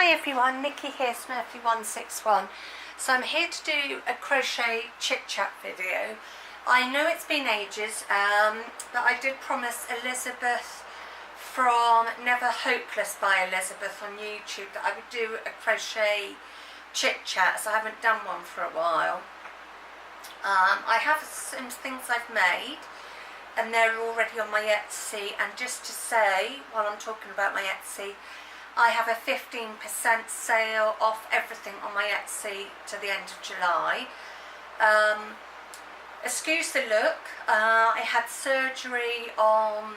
Hi everyone, Nikki here, Smurfy161. So I'm here to do a crochet chit chat video. I know it's been ages, but I did promise Elizabeth from Never Hopeless by Elizabeth on YouTube that I would do a crochet chit chat, so I haven't done one for a while. I have some things I've made and they're already on my Etsy, and just to say, while I'm talking about my Etsy, I have a 15% sale off everything on my Etsy to the end of July. Excuse the look, I had surgery on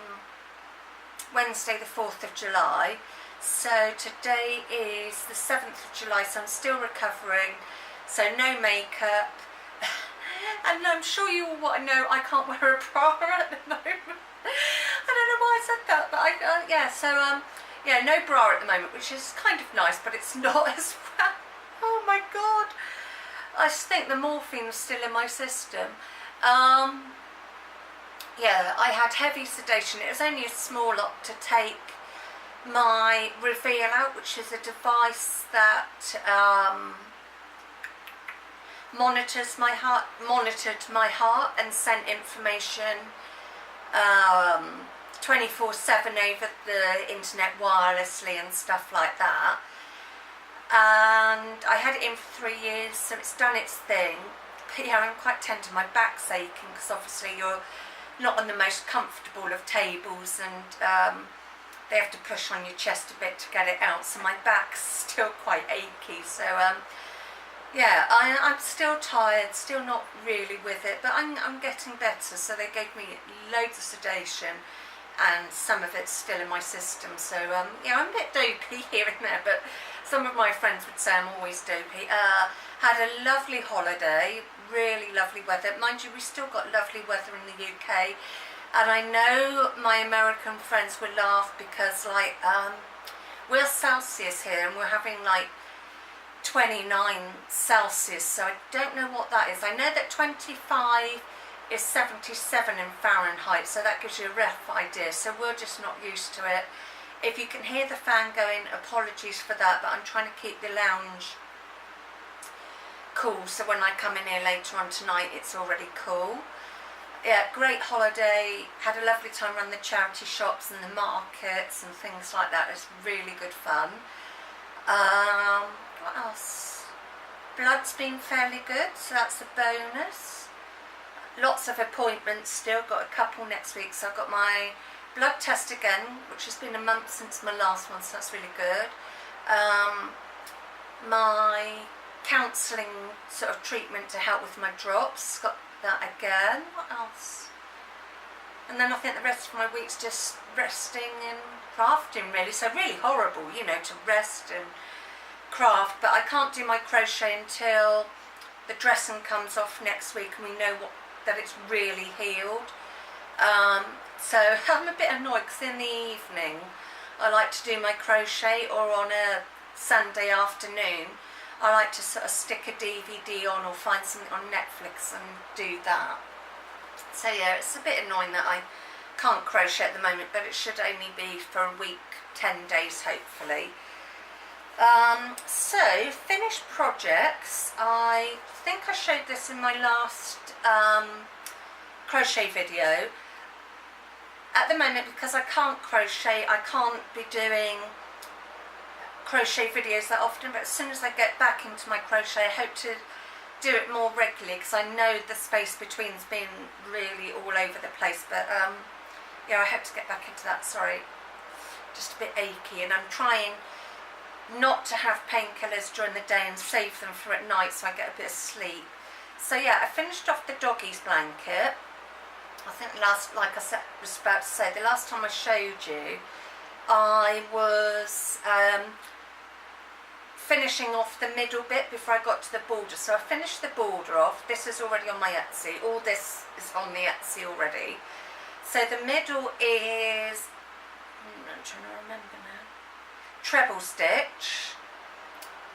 Wednesday the 4th of July, so today is the 7th of July, so I'm still recovering, so no makeup. And I'm sure you all want to know I can't wear a bra at the moment. I don't know why I said that, but yeah, no bra at the moment, which is kind of nice, but it's not as well. Oh my god, I just think the morphine's still in my system. Yeah, I had heavy sedation. It was only a small lot to take my Reveal out, which is a device that monitored my heart and sent information 24/7 over the internet wirelessly and stuff like that. And I had it in for 3 years, so it's done its thing. But yeah, I'm quite tender. My back's aching because obviously you're not on the most comfortable of tables, and they have to push on your chest a bit to get it out, so my back's still quite achy. So yeah, I'm still tired, still not really with it, but I'm getting better. So they gave me loads of sedation, and some of it's still in my system. So yeah, I'm a bit dopey here and there, but some of my friends would say I'm always dopey. Had a lovely holiday, really lovely weather. Mind you, we still got lovely weather in the UK, and I know my American friends will laugh because we're Celsius here, and we're having like 29 Celsius, so I don't know what that is. I know that 25 is 77 in Fahrenheit, so that gives you a rough idea, so we're just not used to it. If you can hear the fan going, apologies for that, but I'm trying to keep the lounge cool, so when I come in here later on tonight it's already cool. Yeah, great holiday, had a lovely time around the charity shops and the markets and things like that. It's really good fun. What else? Blood's been fairly good, so that's a bonus. Lots of appointments still, got a couple next week, so I've got my blood test again, which has been a month since my last one, so that's really good. My counselling sort of treatment to help with my drops, got that again. What else? And then I think the rest of my week's just resting and crafting, really. So really horrible, you know, to rest and craft, but I can't do my crochet until the dressing comes off next week and we know that it's really healed. So I'm a bit annoyed because in the evening I like to do my crochet, or on a Sunday afternoon I like to sort of stick a DVD on or find something on Netflix and do that. So yeah, it's a bit annoying that I can't crochet at the moment, but it should only be for a week, 10 days hopefully. So finished projects, I think I showed this in my last crochet video. At the moment, because I can't crochet, I can't be doing crochet videos that often, but as soon as I get back into my crochet I hope to do it more regularly, because I know the space between's been really all over the place. But yeah, I hope to get back into that. Sorry, just a bit achy, and I'm trying not to have painkillers during the day and save them for at night so I get a bit of sleep. So yeah, I finished off the doggies blanket. I think like I was about to say, the last time I showed you I was finishing off the middle bit before I got to the border. So I finished the border off. This is already on my Etsy. All this is on the Etsy already. So the middle is, I'm trying to remember now, treble stitch,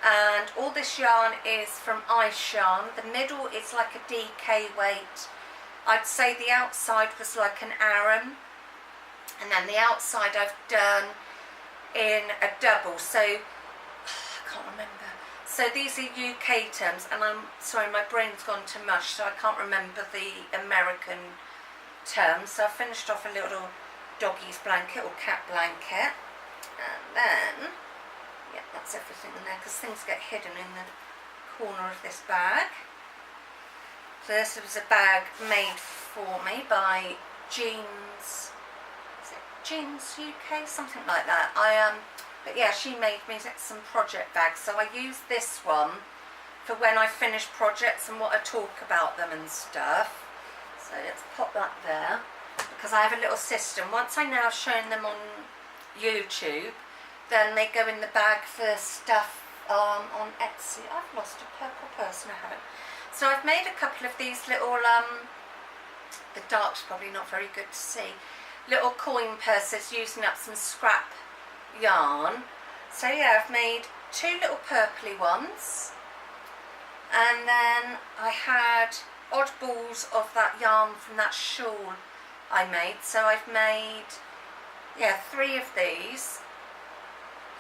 and all this yarn is from Ice Yarn. The middle is like a DK weight. I'd say the outside was like an Aran, and then the outside I've done in a double. So can't remember. So these are UK terms, and I'm sorry, my brain's gone to mush, so I can't remember the American terms. So I finished off a little doggy's blanket or cat blanket, and then, yeah, that's everything in there, because things get hidden in the corner of this bag. So this was a bag made for me by Jeans, is it Jeans UK, something like that. But yeah, she made me some project bags, so I use this one for when I finish projects and what I talk about them and stuff. So let's pop that there, because I have a little system. Once I know I've shown them on YouTube, then they go in the bag for stuff on Etsy. I've lost a purple purse and I haven't. So I've made a couple of these little, the dark's probably not very good to see, little coin purses using up some scrap yarn. So yeah, I've made two little purpley ones, and then I had odd balls of that yarn from that shawl I made. So I've made, yeah, 3 of these.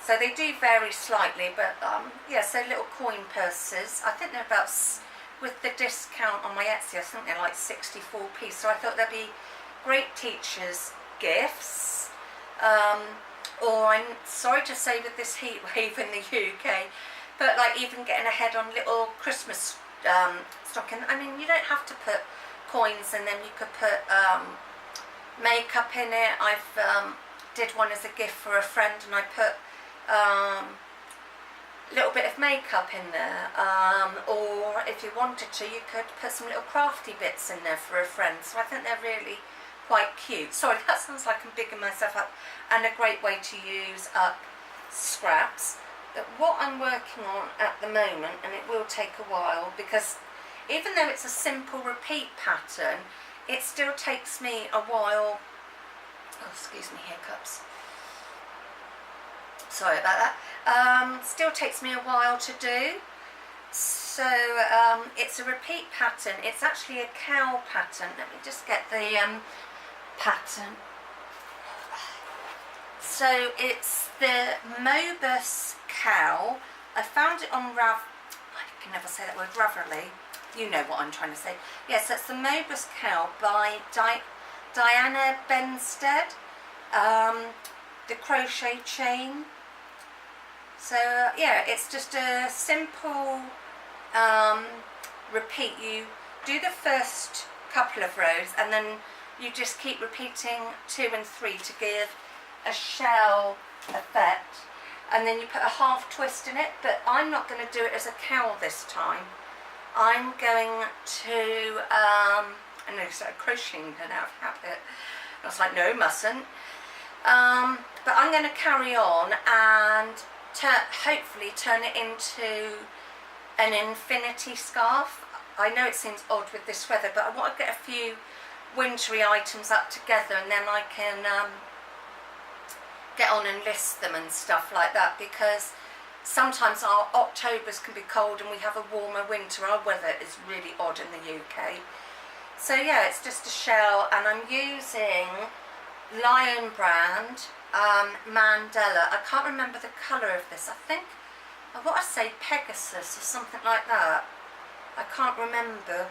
So they do vary slightly, but yeah, so little coin purses. I think they're about, with the discount on my Etsy, I think they're like 64p. So I thought they'd be great teachers' gifts. Or I'm sorry to say, with this heat wave in the UK, but like even getting ahead on little Christmas stocking. I mean, you don't have to put coins in them. You could put makeup in it. I've did one as a gift for a friend, and I put a little bit of makeup in there, or if you wanted to, you could put some little crafty bits in there for a friend. So I think they're really quite cute. Sorry, that sounds like I'm bigging myself up, and a great way to use up scraps. But what I'm working on at the moment, and it will take a while, because even though it's a simple repeat pattern, it still takes me a while. Oh, excuse me, hiccups. Sorry about that. Still takes me a while to do. So it's a repeat pattern. It's actually a cow pattern. Let me just get the pattern. So it's the Mobus cow. I found it on I can never say that word, Ravelry. You know what I'm trying to say. Yes, that's the Mobus cow by Diana Benstead. The crochet chain. So yeah, it's just a simple repeat. You do the first couple of rows, and then you just keep repeating 2 and 3 to give a shell effect, and then you put a half twist in it. But I'm not going to do it as a cowl this time. I'm going to I know I started crocheting then out of habit. I was like, no, mustn't. But I'm going to carry on and hopefully turn it into an infinity scarf. I know it seems odd with this weather, but I want to get a few wintry items up together, and then I can get on and list them and stuff like that, because sometimes our Octobers can be cold and we have a warmer winter. Our weather is really odd in the UK. So yeah, it's just a shell, and I'm using Lion Brand Mandela. I can't remember the colour of this. I think, what I say, Pegasus or something like that. I can't remember,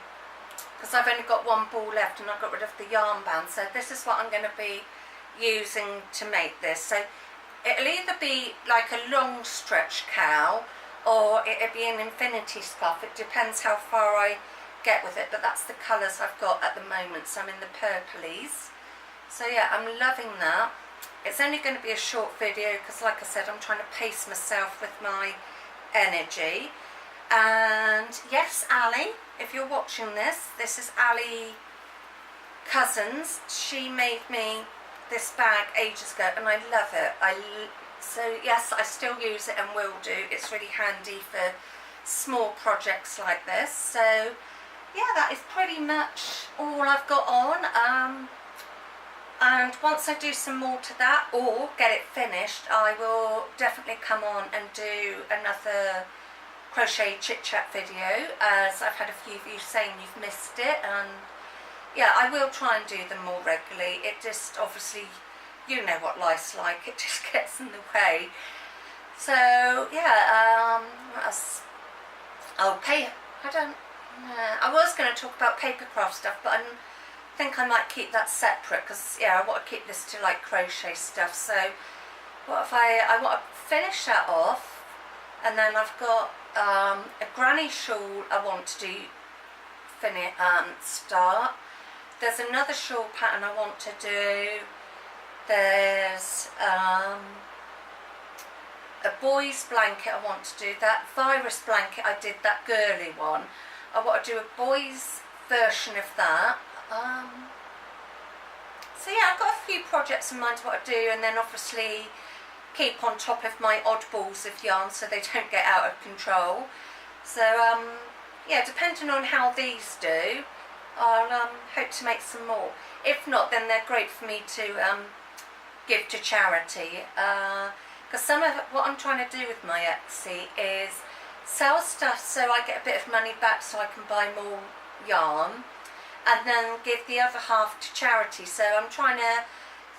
because I've only got one ball left and I got rid of the yarn band. So this is what I'm going to be using to make this. So it'll either be like a long stretch cowl, or it'll be an infinity scarf. It depends how far I get with it, but that's the colours I've got at the moment. So I'm in the purplies. So yeah, I'm loving that. It's only going to be a short video, because like I said, I'm trying to pace myself with my energy. And yes, Ali, if you're watching this, this is Ali Cousins. She made me this bag ages ago, and I love it. So yes, I still use it and will do. It's really handy for small projects like this. So yeah, that is pretty much all I've got on. And once I do some more to that, or get it finished, I will definitely come on and do another crochet chit chat video, as I've had a few of you saying you've missed it. And yeah, I will try and do them more regularly. It just, obviously, you know what life's like, it just gets in the way. So yeah, what else? Oh, I was going to talk about paper craft stuff, but I think I might keep that separate because yeah, I want to keep this to like crochet stuff. So what if I want to finish that off, and then I've got a granny shawl I want to start. There's another shawl pattern I want to do. There's a boy's blanket I want to do. That virus blanket I did, that girly one. I want to do a boy's version of that. So yeah, I've got a few projects in mind what I do, and then obviously keep on top of my oddballs of yarn so they don't get out of control. So yeah, depending on how these do, I'll hope to make some more. If not, then they're great for me to give to charity. Because some of what I'm trying to do with my Etsy is sell stuff so I get a bit of money back so I can buy more yarn, and then give the other half to charity. So I'm trying to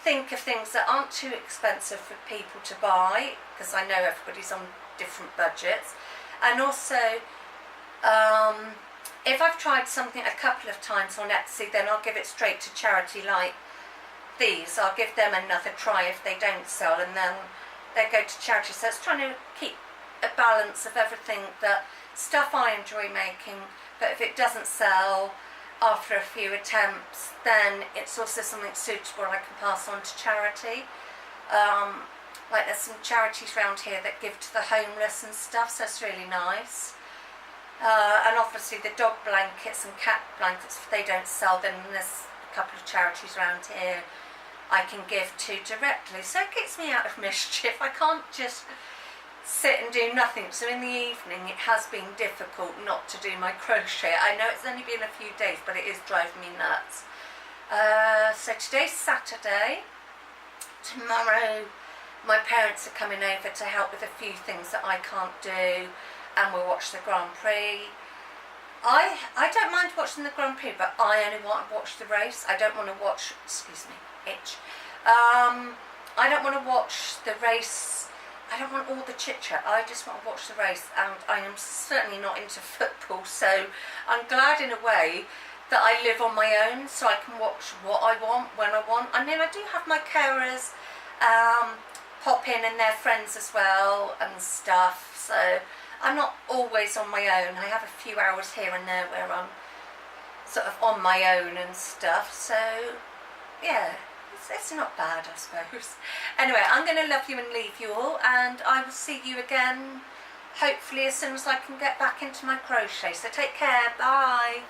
think of things that aren't too expensive for people to buy, because I know everybody's on different budgets. And also, if I've tried something a couple of times on Etsy, then I'll give it straight to charity. Like these, I'll give them another try if they don't sell, and then they go to charity. So it's trying to keep a balance of everything, that stuff I enjoy making, but if it doesn't sell after a few attempts, then it's also something suitable I can pass on to charity. Like there's some charities around here that give to the homeless and stuff, so it's really nice. And obviously the dog blankets and cat blankets, if they don't sell, then there's a couple of charities around here I can give to directly. So it gets me out of mischief. I can't just sit and do nothing. So in the evening it has been difficult not to do my crochet. I know it's only been a few days, but it is driving me nuts. So today's Saturday. Tomorrow my parents are coming over to help with a few things that I can't do, and we'll watch the Grand Prix. I don't mind watching the Grand Prix, but I only want to watch the race. I don't want to watch, excuse me, itch. I don't want to watch the race. I don't want all the chit chat. I just want to watch the race, and I am certainly not into football. So I'm glad in a way that I live on my own, so I can watch what I want when I want. I mean, I do have my carers pop in and their friends as well and stuff. So I'm not always on my own. I have a few hours here and there where I'm sort of on my own and stuff. So yeah, it's not bad, I suppose. Anyway, I'm going to love you and leave you all, and I will see you again hopefully as soon as I can get back into my crochet. So take care. Bye.